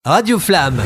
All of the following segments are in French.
Radio Flamme.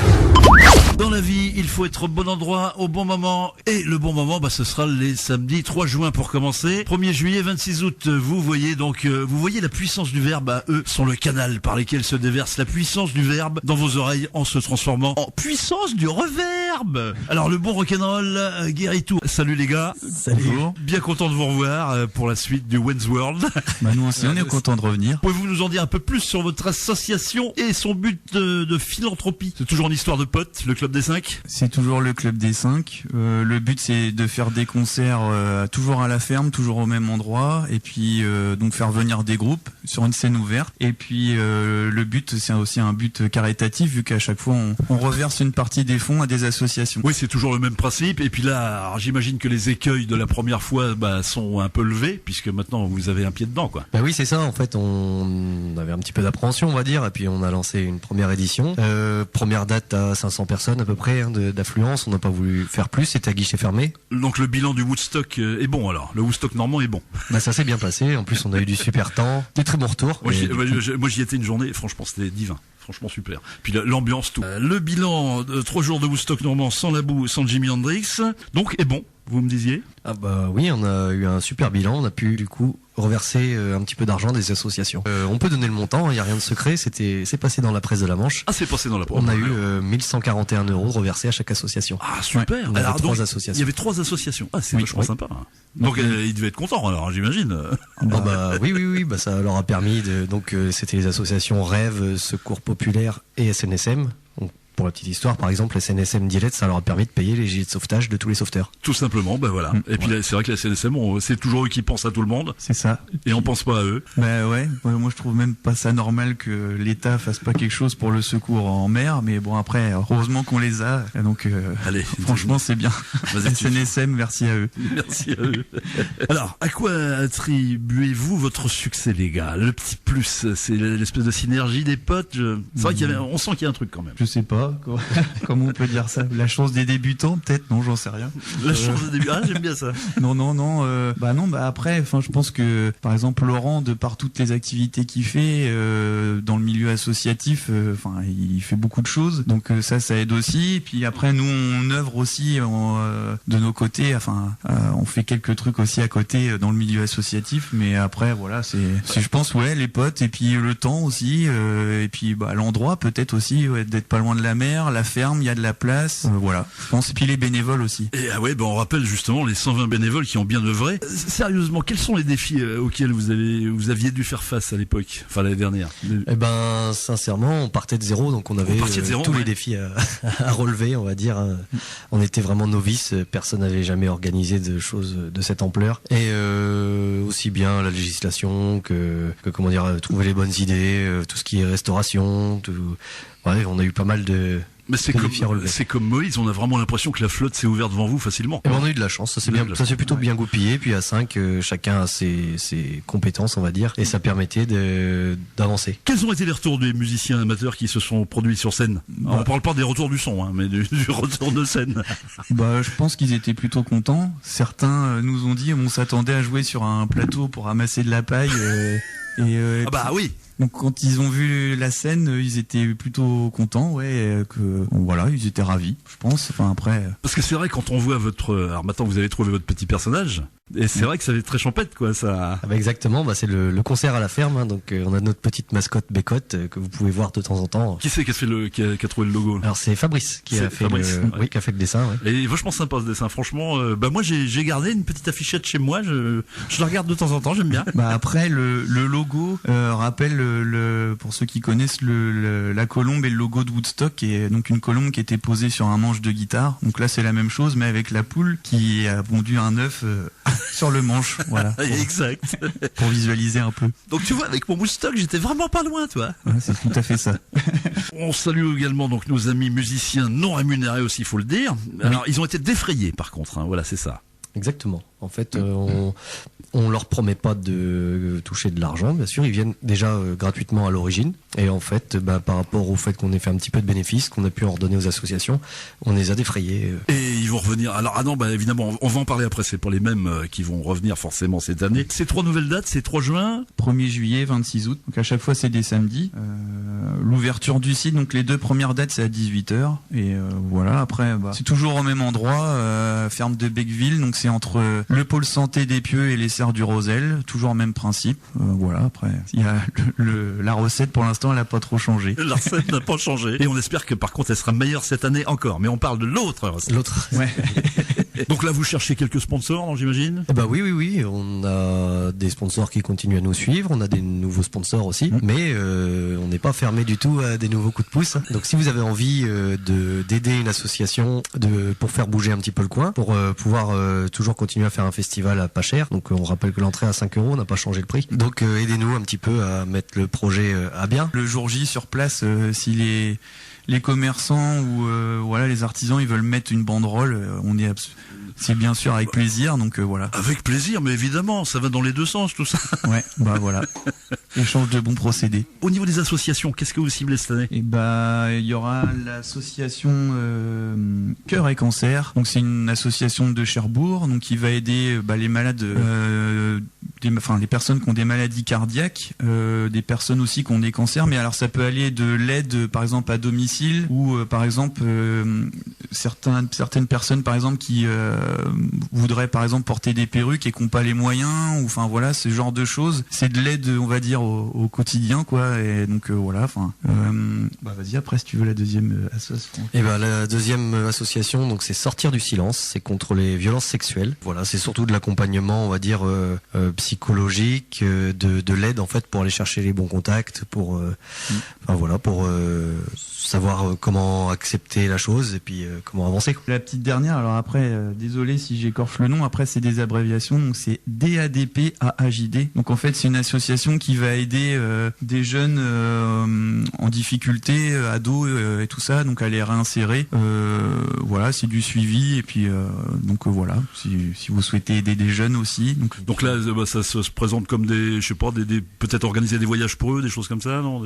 Dans la vie, il faut être au bon endroit, au bon moment. Et le bon moment, ce sera les samedis 3 juin pour commencer. 1er juillet, 26 août, vous voyez la puissance du verbe. Eux sont le canal par lequel se déverse la puissance du verbe dans vos oreilles en se transformant en puissance du reverb. Alors le bon rock'n'roll guérit tout. Salut les gars. Salut. Bonjour. Bien content de vous revoir pour la suite du Wayne's World. Nous aussi, on est content de revenir. Pouvez-vous nous en dire un peu plus sur votre association et son but de philanthropie? C'est toujours une histoire de potes, le Club des 5? C'est toujours le Club des 5. Le but, c'est de faire des concerts toujours à la ferme, toujours au même endroit, et puis donc faire venir des groupes sur une scène ouverte. Et puis le but, c'est aussi un but caritatif, vu qu'à chaque fois, on reverse une partie des fonds à des associations. Oui, c'est toujours le même principe. Et puis là, alors, j'imagine que les écueils de la première fois sont un peu levés, puisque maintenant vous avez un pied dedans, quoi. Bah oui, c'est ça. En fait, on avait un petit peu d'appréhension, on va dire, et puis on a lancé une première édition. Première date à 500 personnes à peu près d'affluence. On n'a pas voulu faire plus. C'était à guichet fermé. Donc le bilan du Woodstock est bon, alors. Le Woodstock normand est bon. Bah ça s'est bien passé. En plus, on a eu du super temps, des très bons retours. Moi, j'y étais une journée. Franchement, c'était divin. Franchement super. Puis l'ambiance, tout. Le bilan de 3 jours de Woodstock normand sans la boue, sans Jimi Hendrix. Donc est bon. Vous me disiez? Ah bah oui, on a eu un super bilan. On a pu du coup reverser un petit peu d'argent des associations. On peut donner le montant, il n'y a rien de secret. C'est passé dans la presse de la Manche. Ah, c'est passé dans la presse. On a eu 1141 € reversés à chaque association. Ah super. Ouais, alors donc, il y avait 3 associations. Ah, c'est vachement sympa. Donc ils devaient être contents alors, j'imagine. Oui, ça leur a permis c'était les associations Rêve, Secours Populaire et SNSM. Donc, pour la petite histoire, par exemple, la SNSM Dilette, ça leur a permis de payer les gilets de sauvetage de tous les sauveteurs. Tout simplement, voilà. Et puis là, c'est vrai que la SNSM, c'est toujours eux qui pensent à tout le monde. C'est ça. Et on pense pas à eux. Moi je trouve même pas ça normal que l'État fasse pas quelque chose pour le secours en mer, mais bon après, heureusement qu'on les a, donc allez, franchement c'est bien. SNSM, merci à eux. Merci à eux. Alors, à quoi attribuez-vous votre succès, les gars? Le petit plus, c'est l'espèce de synergie des potes. C'est vrai on sent qu'il y a un truc quand même. Je sais pas. Comment on peut dire ça? La chance des débutants, peut-être? Non, j'en sais rien. La chance des débutants, j'aime bien ça. Après, je pense que, par exemple, Laurent, de par toutes les activités qu'il fait dans le milieu associatif, il fait beaucoup de choses. Donc ça aide aussi. Et puis après, nous, on œuvre aussi de nos côtés. On fait quelques trucs aussi à côté dans le milieu associatif. Mais après, voilà, je pense, les potes et puis le temps aussi. Et puis l'endroit peut-être aussi, d'être pas loin de la mer, la ferme, il y a de la place, voilà. Je pense, et puis les bénévoles aussi. Et on rappelle justement les 120 bénévoles qui ont bien œuvré. Sérieusement, quels sont les défis auxquels vous aviez dû faire face à l'époque, l'année dernière? Sincèrement, on partait de zéro, donc on avait tous les défis à relever, on va dire. On était vraiment novices, personne n'avait jamais organisé de choses de cette ampleur. Et aussi bien la législation que trouver les bonnes idées, tout ce qui est restauration, on a eu pas mal de... Mais c'est comme Moïse, on a vraiment l'impression que la flotte s'est ouverte devant vous facilement. Et on a eu de la chance, ça s'est plutôt bien goupillé, puis à 5, chacun a ses compétences, on va dire, et ça permettait d'avancer. Quels ont été les retours des musiciens amateurs qui se sont produits sur scène? Alors, on parle pas des retours du son, mais du retour de scène. Je pense qu'ils étaient plutôt contents. Certains nous ont dit, on s'attendait à jouer sur un plateau pour ramasser de la paille, oui. Donc quand ils ont vu la scène, ils étaient plutôt contents, ils étaient ravis, je pense. Parce que c'est vrai, quand on voit alors maintenant vous avez trouvé votre petit personnage, et c'est vrai que ça fait très champêtre, quoi, ça. Exactement, c'est le concert à la ferme, donc on a notre petite mascotte Bécotte que vous pouvez voir de temps en temps. Qui c'est qui a trouvé le logo? Alors c'est Fabrice qui a fait le dessin. Ouais. Et vachement sympa ce dessin, franchement. Moi j'ai gardé une petite affichette chez moi, je la regarde de temps en temps, j'aime bien. Après le logo rappelle pour ceux qui connaissent la colombe et le logo de Woodstock, qui est donc une colombe qui était posée sur un manche de guitare. Donc là c'est la même chose, mais avec la poule qui a pondu un œuf sur le manche, voilà. Exact. Pour visualiser un peu. Donc tu vois, avec mon Woodstock, j'étais vraiment pas loin, toi. Ouais, c'est tout à fait ça. On salue également donc nos amis musiciens non rémunérés aussi, il faut le dire. Alors ils ont été défrayés par contre, voilà, c'est ça. Exactement. En fait, On leur promet pas de toucher de l'argent, bien sûr. Ils viennent déjà gratuitement à l'origine. Et en fait, par rapport au fait qu'on ait fait un petit peu de bénéfices, qu'on a pu en redonner aux associations, on les a défrayés. Et ils vont revenir. Alors, évidemment, on va en parler après. C'est pas les mêmes qui vont revenir forcément cette année. Ces 3 nouvelles dates, c'est 3 juin. 1er juillet, 26 août. Donc à chaque fois, c'est des samedis. L'ouverture du site, donc les 2 premières dates, c'est à 18h. Et voilà, après, c'est toujours au même endroit, ferme de Becqueville. Donc c'est entre le pôle santé des Pieux et les Serres du Rosel. Toujours le même principe. Voilà, après, il y a la recette, pour l'instant, elle n'a pas trop changé. La recette n'a pas changé. Et on espère que par contre, elle sera meilleure cette année encore. Mais on parle de l'autre recette. L'autre. Ouais. Donc là, vous cherchez quelques sponsors, non, j'imagine? Oui. On a des sponsors qui continuent à nous suivre. On a des nouveaux sponsors aussi. Mais on n'est pas fermé du tout à des nouveaux coups de pouce. Donc si vous avez envie d'aider une association pour faire bouger un petit peu le coin, pour pouvoir toujours continuer à faire un festival à pas cher. Donc on rappelle que l'entrée à 5 €, on n'a pas changé le prix. Donc aidez-nous un petit peu à mettre le projet à bien. Le jour J sur place, si les commerçants ou les artisans, ils veulent mettre une banderole, c'est bien sûr avec plaisir, donc voilà. Avec plaisir, mais évidemment, ça va dans les 2 sens tout ça. Ouais, voilà. Échange de bons procédés. Au niveau des associations, qu'est-ce que vous ciblez cette année? Il y aura l'association Cœur et Cancer. Donc c'est une association de Cherbourg, donc qui va aider les malades, les personnes qui ont des maladies cardiaques, des personnes aussi qui ont des cancers. Mais alors ça peut aller de l'aide, par exemple à domicile, ou par exemple certaines personnes, par exemple, qui voudraient par exemple porter des perruques et qui n'ont pas les moyens, ou enfin voilà, ce genre de choses. C'est de l'aide, on va dire, au quotidien, quoi. Et donc voilà. Vas-y, après, si tu veux la deuxième association. La deuxième association, donc c'est Sortir du silence. C'est contre les violences sexuelles. Voilà, c'est surtout de l'accompagnement, on va dire, psychologique, de l'aide en fait pour aller chercher les bons contacts, pour pour savoir comment accepter la chose et puis comment avancer. La petite dernière, alors après, désolé si j'écorche le nom, après c'est des abréviations, donc c'est DADP-AAJD. Donc en fait c'est une association qui va aider des jeunes en difficulté, ados et tout ça, donc à les réinsérer. Voilà, c'est du suivi et puis donc voilà, si vous souhaitez aider des jeunes aussi. Donc là ça se présente comme des peut-être organiser des voyages pour eux, des choses comme ça, non?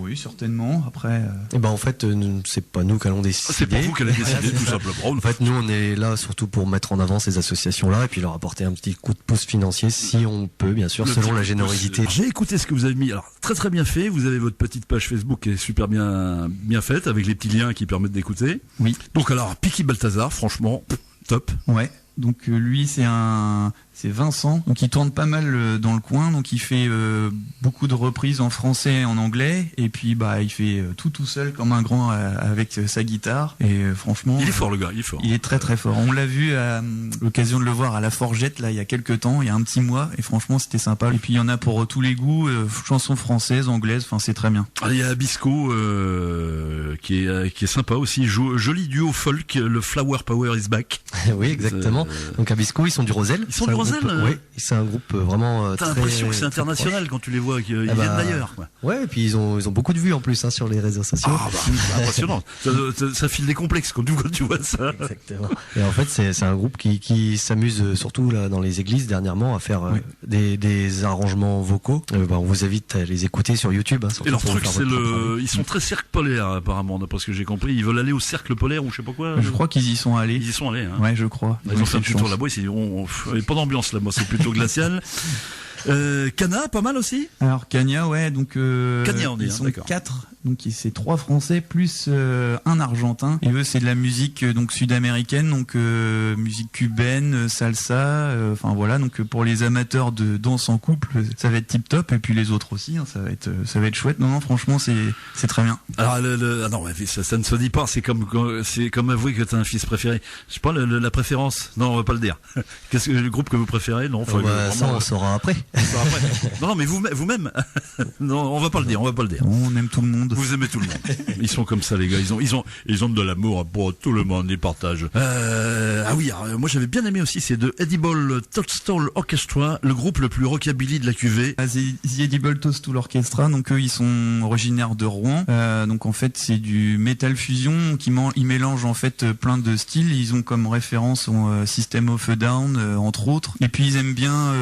Oui, certainement. Après en fait c'est pas nous qui allons décider. C'est pas vous qui allez décider tout simplement. En fait nous on est là surtout pour mettre en avant ces associations là et puis leur apporter un petit coup de pouce financier si on peut, bien sûr, selon la générosité. J'ai écouté ce que vous avez mis, alors très très bien fait. Vous avez votre petite page Facebook qui est super bien faite avec les petits liens qui permettent d'écouter. Oui. Donc alors Piqui Balthazar, franchement top. Ouais. Donc lui c'est Vincent, donc il tourne pas mal dans le coin, donc il fait beaucoup de reprises en français et en anglais, et puis il fait tout seul comme un grand avec sa guitare, et franchement il est fort, le gars, il est fort. Il est très très fort. On l'a vu à l'occasion de le voir à la Forgette là il y a quelques temps, il y a un petit mois, et franchement c'était sympa. Et puis il y en a pour tous les goûts, chansons françaises, anglaises, enfin c'est très bien. Il y a Abisco qui est sympa aussi, joli duo folk, le Flower Power is back. Oui, exactement. Donc Abisco, ils sont du Rosel. Ils sont du Rosel. Oui, c'est un groupe vraiment T'as l'impression que c'est international quand tu les vois, qu'ils viennent d'ailleurs, quoi. Ouais, et puis ils ont beaucoup de vues en plus sur les réseaux sociaux. Impressionnant. ça file des complexes quand tu vois ça. Exactement. Et en fait c'est un groupe qui s'amuse surtout là dans les églises dernièrement à faire des arrangements vocaux. On vous invite à les écouter sur YouTube. Et leur truc c'est ils sont très cercle polaire apparemment, d'après ce que j'ai compris. Ils veulent aller au cercle polaire ou je sais pas quoi. Je crois qu'ils y sont allés. Ils y sont allés. Ouais, je crois. Ils ont fait un petit tour là-bas. Il n'y a pas d'ambiance là-bas, c'est plutôt glacial. Cana, pas mal aussi. Alors Cania, ouais, donc Cania, on dit, ils sont d'accord. 4, donc c'est 3 Français plus un Argentin. Et eux, c'est de la musique donc sud-américaine, donc musique cubaine, salsa. Enfin voilà, donc pour les amateurs de danse en couple, ça va être tip top. Et puis les autres aussi, ça va être chouette. Non, franchement, c'est très bien. Alors ça ne se dit pas. C'est comme avouer que t'as un fils préféré. Je sais pas la préférence. Non, on va pas le dire. Qu'est-ce que le groupe que vous préférez? Non, ça on saura après. Non, mais vous-même. Non, on va pas le dire. On aime tout le monde. Vous aimez tout le monde. Ils sont comme ça, les gars. Ils ont de l'amour pour tout le monde. Ils partagent. Ah oui, alors, moi j'avais bien aimé aussi, c'est de Edible Toadstool Orchestra, le groupe le plus rockabilly de la QV. The Edible Toadstool Orchestra, donc eux ils sont originaires de Rouen. Donc en fait c'est du metal fusion ils mélangent en fait plein de styles. Ils ont comme référence System of a Down entre autres. Et puis ils aiment bien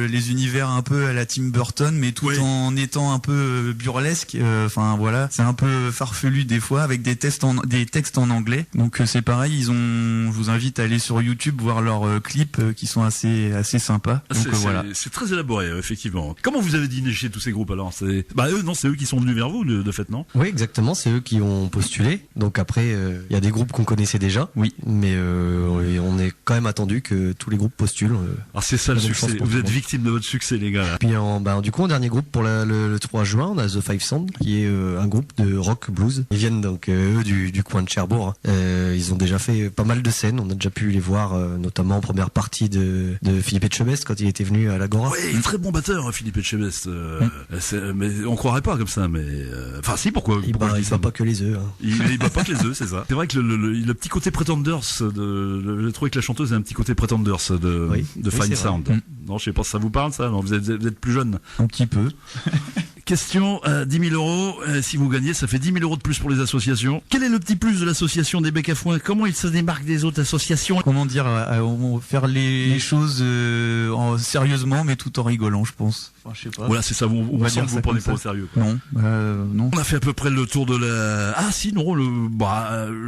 les univers un peu à la Tim Burton, mais tout en étant un peu burlesque. Enfin voilà, c'est un peu farfelu des fois avec des textes en anglais. Donc c'est pareil, je vous invite à aller sur YouTube voir leurs clips qui sont assez sympas. Donc voilà. C'est très élaboré effectivement. Comment vous avez dîné chez tous ces groupes alors? C'est eux qui sont venus vers vous de fait, non? Oui, exactement, c'est eux qui ont postulé. Donc après il y a des groupes qu'on connaissait déjà. Oui, mais on est quand même attendu que tous les groupes postulent. Alors c'est ça le succès. Vous êtes victime de votre succès, les gars. Là. Puis du coup, en dernier groupe pour le 3 juin, on a The Five Sound, qui est un groupe de rock blues. Ils viennent donc eux du coin de Cherbourg. Ils ont déjà fait pas mal de scènes. On a déjà pu les voir, notamment en première partie de Philippe Etchebest quand il était venu à l'Agora. Oui, très bon batteur, Philippe Etchebest. Mais on croirait pas comme ça. Mais enfin, si, pourquoi il bat pas que les œufs. Hein. Il bat pas que les œufs, c'est ça. C'est vrai que le petit côté Pretenders j'ai trouvé que la chanteuse a un petit côté Pretenders de Fine Sound. Non, je sais pas si ça vous parle, ça. Non, vous êtes plus jeune. Un petit peu. Question, 10 000 euros. Si vous gagnez, ça fait 10 000 euros de plus pour les associations. Quel est le petit plus de l'association des Becs à Foin? Comment il se démarque des autres associations? Comment dire, faire les choses sérieusement, mais tout en rigolant, je pense. Enfin, je sais pas. Voilà, c'est ça. On sent que vous prenez pas au sérieux. Quoi. Non. On a fait à peu près le tour de la. Ah si, non.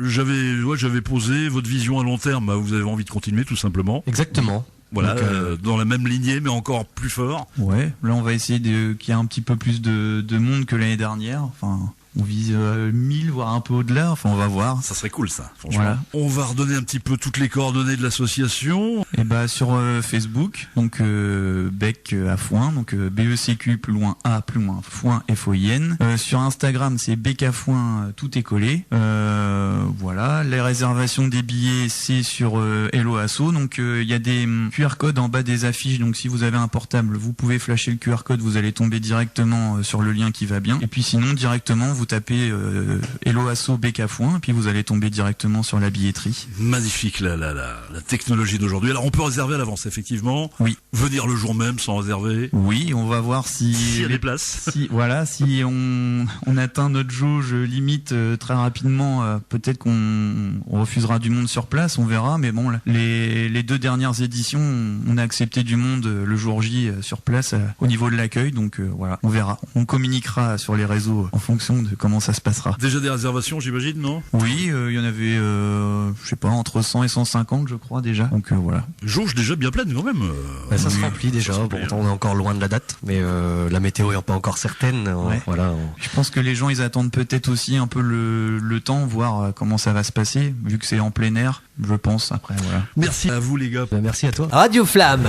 J'avais posé votre vision à long terme. Vous avez envie de continuer, tout simplement. Exactement. Voilà, dans la même lignée, mais encore plus fort. Ouais, là on va essayer qu'il y ait un petit peu plus de monde que l'année dernière. Enfin, on vise 1000, voire un peu au-delà. Enfin, on va voir. Ça serait cool, ça, franchement. Voilà. On va redonner un petit peu toutes les coordonnées de l'association. Et sur Facebook, donc Bec à Foin, donc BECQ plus loin A plus loin Foin FOIN. Sur Instagram, c'est Bec à Foin, tout est collé. Voilà, les réservations des billets, c'est sur Hello Asso. Donc il y a des QR codes en bas des affiches. Donc si vous avez un portable, vous pouvez flasher le QR code, vous allez tomber directement sur le lien qui va bien. Et puis sinon directement vous tapez Hello Asso Bec à Foin, et puis vous allez tomber directement sur la billetterie. Magnifique la technologie d'aujourd'hui. Alors on peut réserver à l'avance, effectivement. Oui. Venir le jour même sans réserver. Oui, on va voir si y a des places. Si on atteint notre jauge limite très rapidement, peut-être qu'on refusera du monde sur place, on verra. Mais bon, les 2 dernières éditions, on a accepté du monde le jour J sur place au niveau de l'accueil. Donc voilà, on verra. On communiquera sur les réseaux en fonction de comment ça se passera. Déjà des réservations, j'imagine, non? Oui, il y en avait, je sais pas, entre 100 et 150, je crois déjà. Donc voilà. Jauge déjà bien pleine quand même. Ça se remplit déjà. On est encore loin de la date, mais la météo est pas encore certaine. Voilà. Je pense que les gens ils attendent peut-être aussi un peu le temps, voir comment ça va se passer, vu que c'est en plein air. Je pense après. Voilà. Merci à vous les gars. Merci à toi. Radio Flamme.